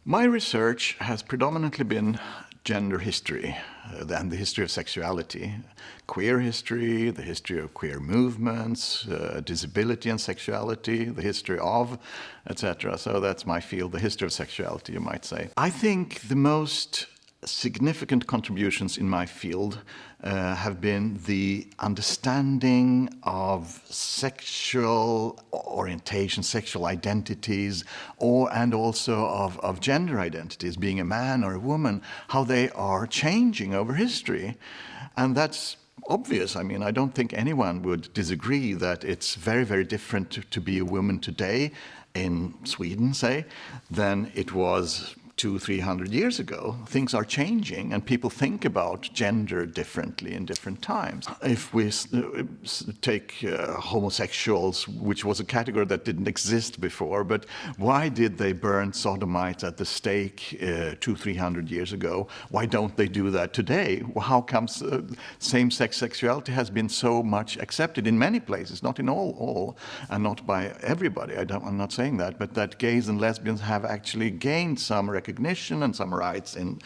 My research has predominantly been gender history and the history of sexuality, queer history, the history of queer movements, disability and sexuality, the history of, etc. So that's my field, the history of sexuality, you might say. I think the most significant contributions in my field have been the understanding of sexual orientation, sexual identities, and also of gender identities, being a man or a woman, how they are changing over history. And that's obvious. I mean, I don't think anyone would disagree that it's very, very different to be a woman today in Sweden, say, than it was 200-300 years ago. Things are changing and people think about gender differently in different times. If we take homosexuals, which was a category that didn't exist before, but why did they burn sodomites at the stake 200-300 years ago? Why don't they do that today? How comes same-sex sexuality has been so much accepted in many places, not in all and not by everybody. I'm not saying that, but that gays and lesbians have actually gained some recognition and some rights in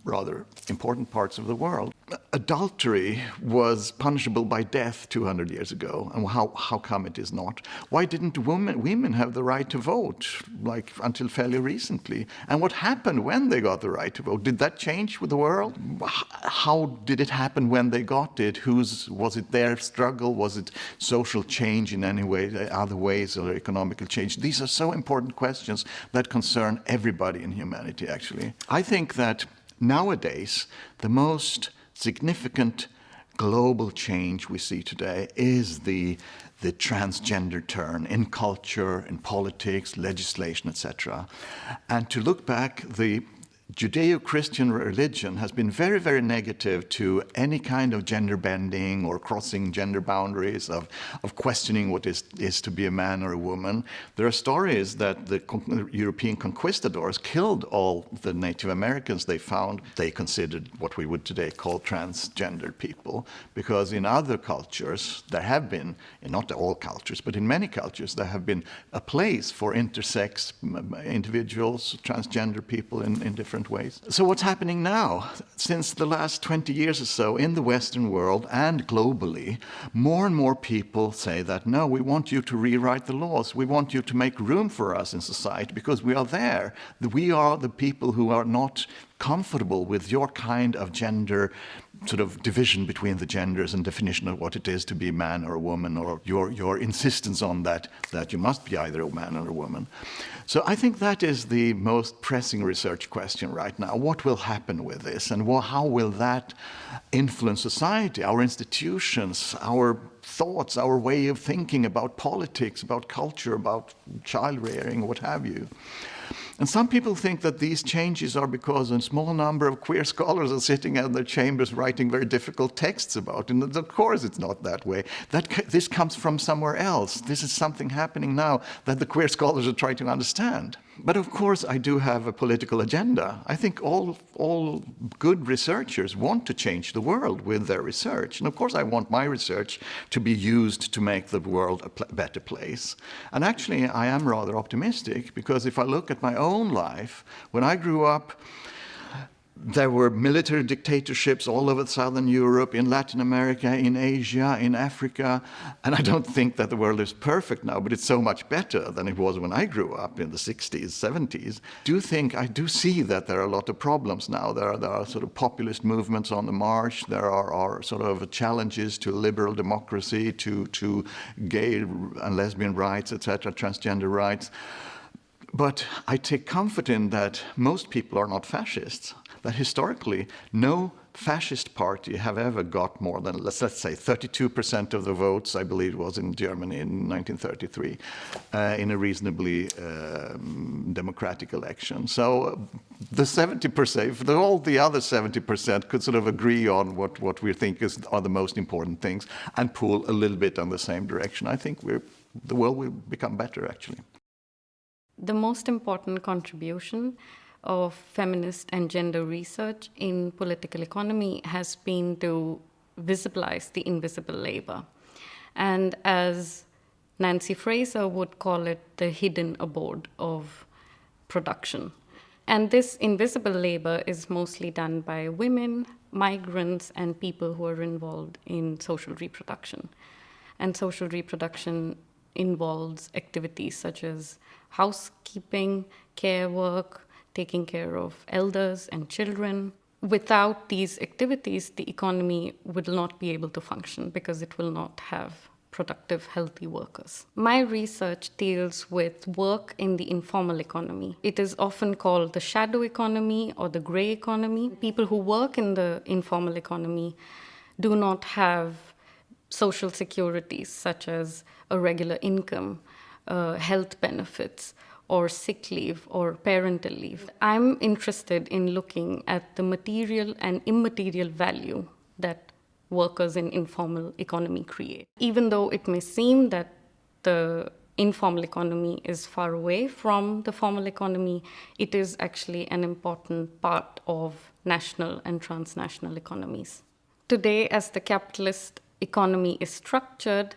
rather important parts of the world. Adultery was punishable by death 200 years ago, and how come it is not? Why didn't women have the right to vote, like until fairly recently? And what happened when they got the right to vote? Did that change with the world? How did it happen when they got it? Was it their struggle? Was it social change in any way, other ways, or economical change? These are so important questions that concern everybody in humanity, actually. I think that nowadays, the most significant global change we see today is the transgender turn in culture, in politics, legislation, etc. And to look back, the Judeo-Christian religion has been very, very negative to any kind of gender bending or crossing gender boundaries, of questioning what is to be a man or a woman. There are stories that the European conquistadors killed all the Native Americans they found. They considered what we would today call transgender people, because in other cultures there have been, in not all cultures, but in many cultures, there have been a place for intersex individuals, transgender people in different ways. So what's happening now? Since the last 20 years or so in the Western world and globally, more and more people say that, no, we want you to rewrite the laws. We want you to make room for us in society because we are there. We are the people who are not comfortable with your kind of gender sort of division between the genders and definition of what it is to be a man or a woman, or your insistence on that you must be either a man or a woman. So I think that is the most pressing research question right now. What will happen with this, and how will that influence society, our institutions, our thoughts, our way of thinking about politics, about culture, about child rearing, what have you? And some people think that these changes are because a small number of queer scholars are sitting in their chambers writing very difficult texts about it. And of course it's not that way. This comes from somewhere else. This is something happening now that the queer scholars are trying to understand. But of course I do have a political agenda. I think all good researchers want to change the world with their research. And of course I want my research to be used to make the world a better place. And actually I am rather optimistic, because if I look at my own life, when I grew up, there were military dictatorships all over Southern Europe, in Latin America, in Asia, in Africa. And I don't think that the world is perfect now, but it's so much better than it was when I grew up in the 60s, 70s. I do see that there are a lot of problems now. There are sort of populist movements on the march. There are sort of challenges to liberal democracy, to gay and lesbian rights, etc., transgender rights. But I take comfort in that most people are not fascists. That historically, no fascist party have ever got more than, let's say, 32% of the votes, I believe it was in Germany in 1933, in a reasonably democratic election. So the 70%, if all the other 70% could sort of agree on what we think are the most important things and pull a little bit in the same direction, I think the world will become better, actually. The most important contribution of feminist and gender research in political economy has been to visibilize the invisible labor. And as Nancy Fraser would call it, the hidden abode of production. And this invisible labor is mostly done by women, migrants, and people who are involved in social reproduction. And social reproduction involves activities such as housekeeping, care work, taking care of elders and children. Without these activities, the economy will not be able to function because it will not have productive, healthy workers. My research deals with work in the informal economy. It is often called the shadow economy or the gray economy. People who work in the informal economy do not have social securities such as a regular income, health benefits, or sick leave or parental leave. I'm interested in looking at the material and immaterial value that workers in informal economy create. Even though it may seem that the informal economy is far away from the formal economy, it is actually an important part of national and transnational economies. Today, as the capitalist economy is structured,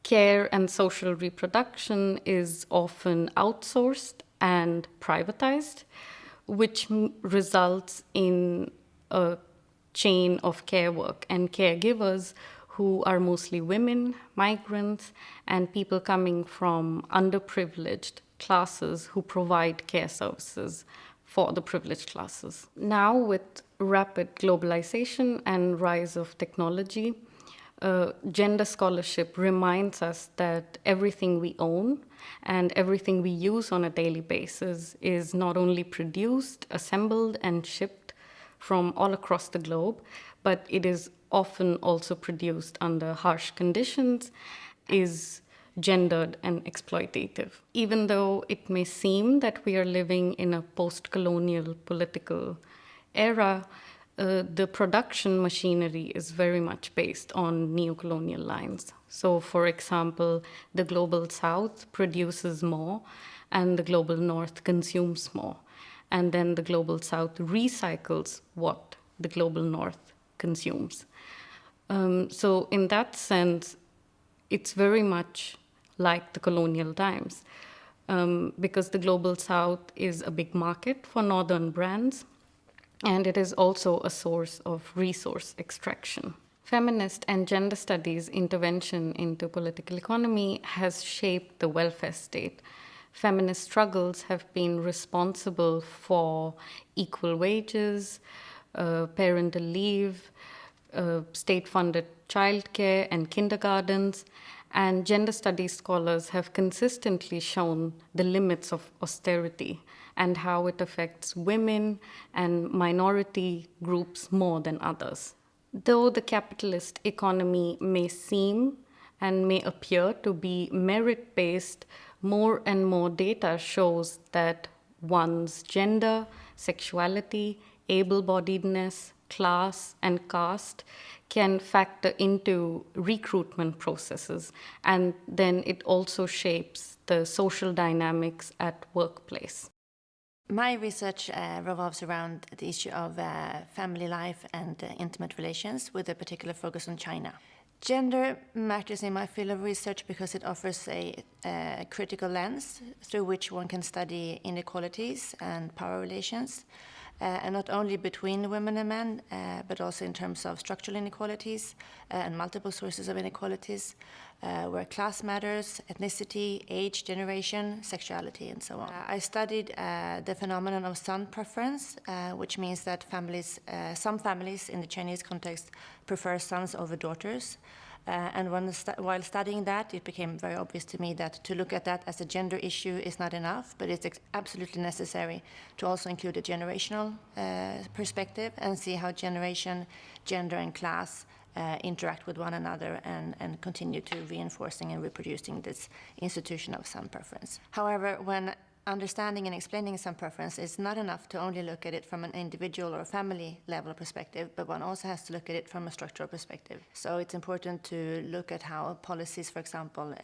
care and social reproduction is often outsourced and privatized, which results in a chain of care work and caregivers who are mostly women, migrants, and people coming from underprivileged classes who provide care services for the privileged classes. Now, with rapid globalization and rise of technology, gender scholarship reminds us that everything we own and everything we use on a daily basis is not only produced, assembled, and shipped from all across the globe, but it is often also produced under harsh conditions, is gendered and exploitative. Even though it may seem that we are living in a post-colonial political era, the production machinery is very much based on neocolonial lines. So, for example, the global south produces more and the global north consumes more. And then the global south recycles what the global north consumes. So in that sense, it's very much like the colonial times, because the global south is a big market for northern brands, and it is also a source of resource extraction. Feminist and gender studies intervention into political economy has shaped the welfare state. Feminist struggles have been responsible for equal wages, parental leave, state-funded childcare and kindergartens, and gender studies scholars have consistently shown the limits of austerity and how it affects women and minority groups more than others. Though the capitalist economy may seem and may appear to be merit-based, more and more data shows that one's gender, sexuality, able-bodiedness, class, and caste can factor into recruitment processes, and then it also shapes the social dynamics at workplace. My research revolves around the issue of family life and intimate relations, with a particular focus on China. Gender matters in my field of research because it offers a critical lens through which one can study inequalities and power relations, and not only between women and men, but also in terms of structural inequalities and multiple sources of inequalities, where class matters, ethnicity, age, generation, sexuality, and so on. I studied the phenomenon of son preference, which means that some families in the Chinese context prefer sons over daughters. And while studying that, it became very obvious to me that to look at that as a gender issue is not enough, but it's absolutely necessary to also include a generational perspective and see how generation, gender, and class interact with one another and continue to reinforcing and reproducing this institution of son preference. However, when understanding and explaining some preference, it's not enough to only look at it from an individual or family level perspective, but one also has to look at it from a structural perspective. So it's important to look at how policies, for example,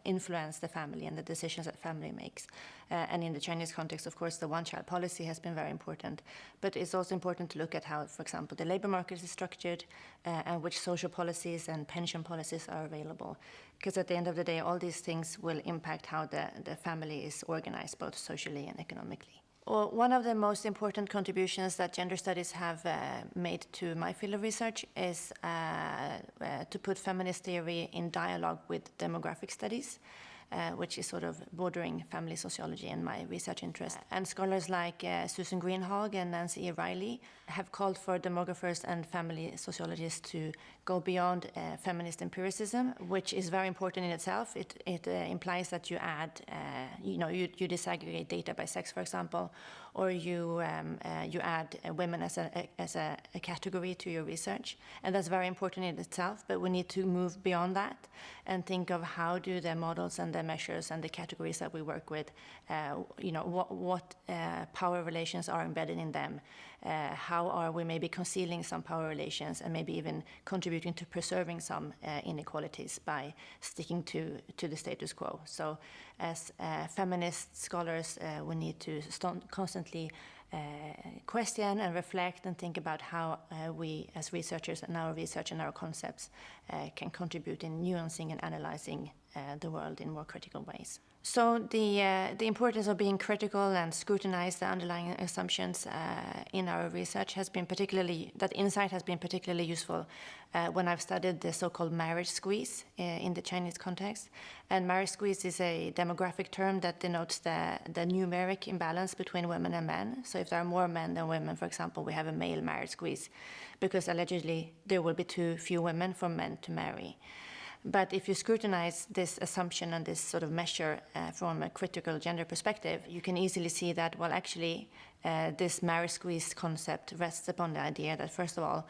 influence the family and the decisions that family makes. And in the Chinese context, of course, the one-child policy has been very important. But it's also important to look at how, for example, the labor market is structured and which social policies and pension policies are available. Because at the end of the day, all these things will impact how the family is organized, both socially and economically. Well, one of the most important contributions that gender studies have made to my field of research is to put feminist theory in dialogue with demographic studies, which is sort of bordering family sociology and my research interest. And scholars like Susan Greenhalgh and Nancy E. Riley have called for demographers and family sociologists to go beyond feminist empiricism, which is very important in itself. It implies that you add, you disaggregate data by sex, for example, or you add women as a category to your research, and that's very important in itself. But we need to move beyond that and think of how do the models and the measures and the categories that we work with, what power relations are embedded in them. How are we maybe concealing some power relations and maybe even contributing to preserving some inequalities by sticking to the status quo. So as feminist scholars, we need to constantly question and reflect and think about how we as researchers and our research and our concepts can contribute in nuancing and analyzing the world in more critical ways. So the importance of being critical and scrutinize the underlying assumptions in our research has been that insight has been particularly useful when I've studied the so-called marriage squeeze in the Chinese context. And marriage squeeze is a demographic term that denotes the numeric imbalance between women and men. So if there are more men than women, for example, we have a male marriage squeeze, because allegedly there will be too few women for men to marry. But if you scrutinize this assumption and this sort of measure from a critical gender perspective, you can easily see that, well, actually, this marriage squeeze concept rests upon the idea that, first of all,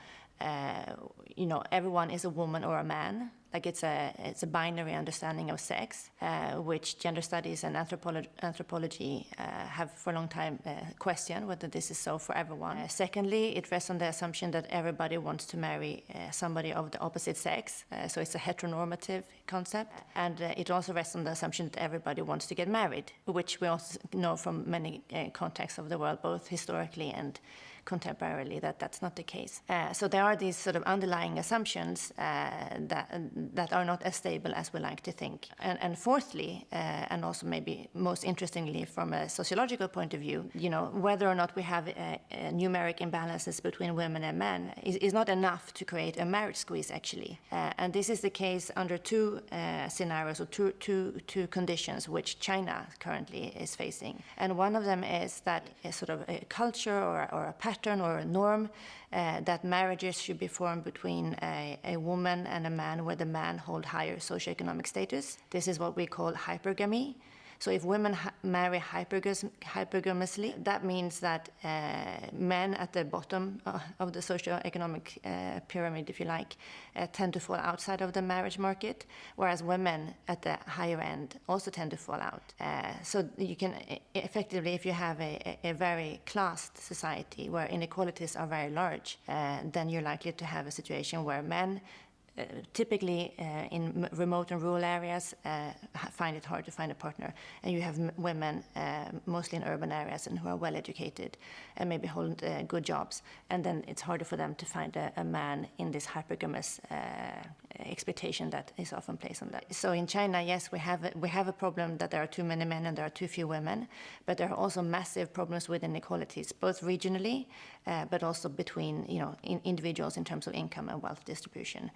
everyone is a woman or a man. Like it's a binary understanding of sex, which gender studies and anthropology have for a long time questioned whether this is so for everyone. Secondly, it rests on the assumption that everybody wants to marry somebody of the opposite sex, so it's a heteronormative concept. And it also rests on the assumption that everybody wants to get married, which we also know from many contexts of the world, both historically and contemporarily, that's not the case. So there are these sort of underlying assumptions that are not as stable as we like to think. And fourthly, and also maybe most interestingly from a sociological point of view, whether or not we have numeric imbalances between women and men is not enough to create a marriage squeeze, actually. And this is the case under two scenarios or two conditions which China currently is facing. And one of them is that a sort of a culture or a pattern or a norm that marriages should be formed between a woman and a man where the man hold higher socioeconomic status. This is what we call hypergamy. So if women marry hypergamously, that means that men at the bottom of the socioeconomic pyramid, if you like, tend to fall outside of the marriage market, whereas women at the higher end also tend to fall out. So you can effectively, if you have a very classed society where inequalities are very large, then you're likely to have a situation where men typically in remote and rural areas find it hard to find a partner, and you have women mostly in urban areas and who are well educated and maybe hold good jobs, and then it's harder for them to find a man in this hypergamous expectation that is often placed on that. So in China, yes, we have a problem that there are too many men and there are too few women, but there are also massive problems with inequalities, both regionally, but also between individuals in terms of income and wealth distribution.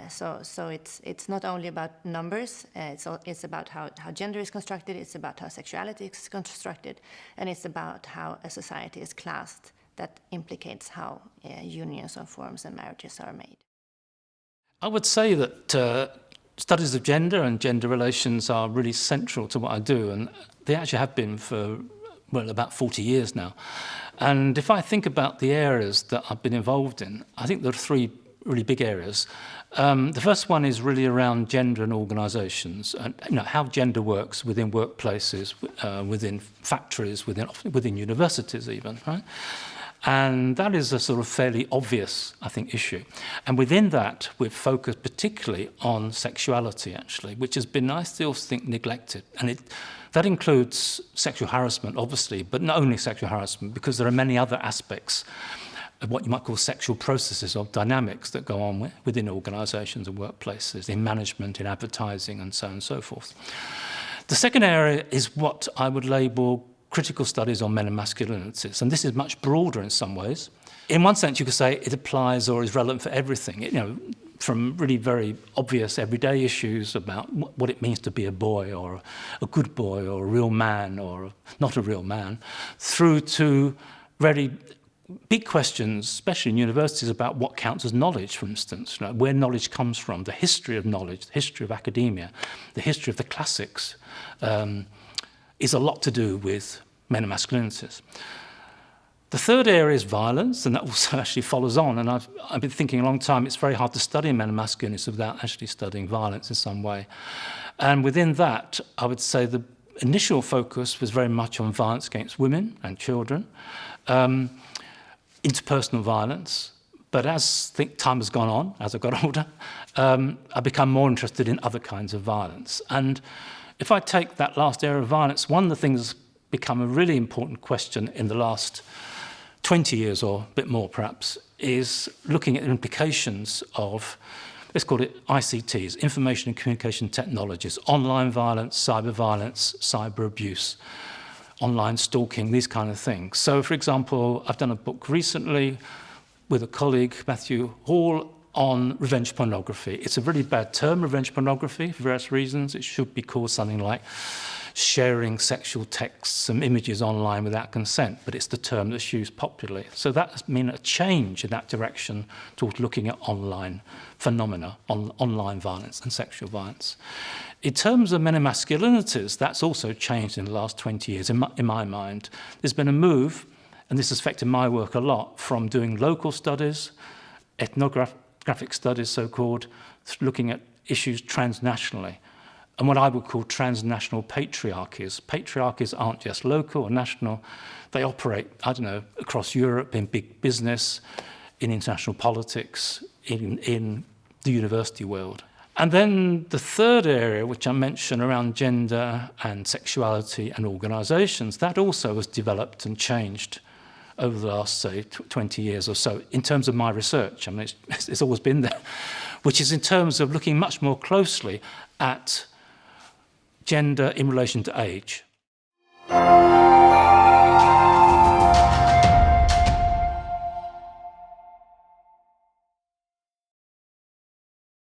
So it's not only about numbers, it's about how gender is constructed, it's about how sexuality is constructed, and it's about how a society is classed that implicates how unions or forms and marriages are made. I would say that studies of gender and gender relations are really central to what I do, and they actually have been for, about 40 years now. And if I think about the areas that I've been involved in, I think there are three really big areas. The first one is really around gender and organisations, and how gender works within workplaces, within factories, within universities even, right? And that is a sort of fairly obvious, I think, issue. And within that, we've focused particularly on sexuality, actually, which has been, I still think, neglected. And that includes sexual harassment, obviously, but not only sexual harassment, because there are many other aspects of what you might call sexual processes or dynamics that go on within organisations and workplaces, in management, in advertising, and so on and so forth. The second area is what I would label critical studies on men and masculinities, and this is much broader in some ways. In one sense, you could say it applies or is relevant for everything, from really very obvious everyday issues about what it means to be a boy or a good boy or a real man or not a real man, through to very big questions, especially in universities, about what counts as knowledge, for instance, where knowledge comes from, the history of knowledge, the history of academia, the history of the classics, is a lot to do with men and masculinities. The third area is violence, and that also actually follows on. And I've been thinking a long time, it's very hard to study men and masculinities without actually studying violence in some way. And within that, I would say the initial focus was very much on violence against women and children, interpersonal violence. But as time has gone on, as I got older, I've become more interested in other kinds of violence. And if I take that last area of violence, one of the things that's become a really important question in the last 20 years or a bit more perhaps, is looking at the implications of, let's call it ICTs, information and communication technologies, online violence, cyber abuse, online stalking, these kind of things. So, for example, I've done a book recently with a colleague, Matthew Hall, on revenge pornography. It's a really bad term, revenge pornography, for various reasons. It should be called something like sharing sexual texts and images online without consent, but it's the term that's used popularly. So that's been a change in that direction towards looking at online phenomena, online violence and sexual violence. In terms of men and masculinities, that's also changed in the last 20 years, in my mind. There's been a move, and this has affected my work a lot, from doing local studies, ethnographic studies so-called, looking at issues transnationally, and what I would call transnational patriarchies. Patriarchies aren't just local or national. They operate, across Europe, in big business, in international politics, in the university world. And then the third area, which I mentioned around gender and sexuality and organisations, that also has developed and changed over the last, say, 20 years or so, in terms of my research. I mean, it's always been there, which is in terms of looking much more closely at gender in relation to age.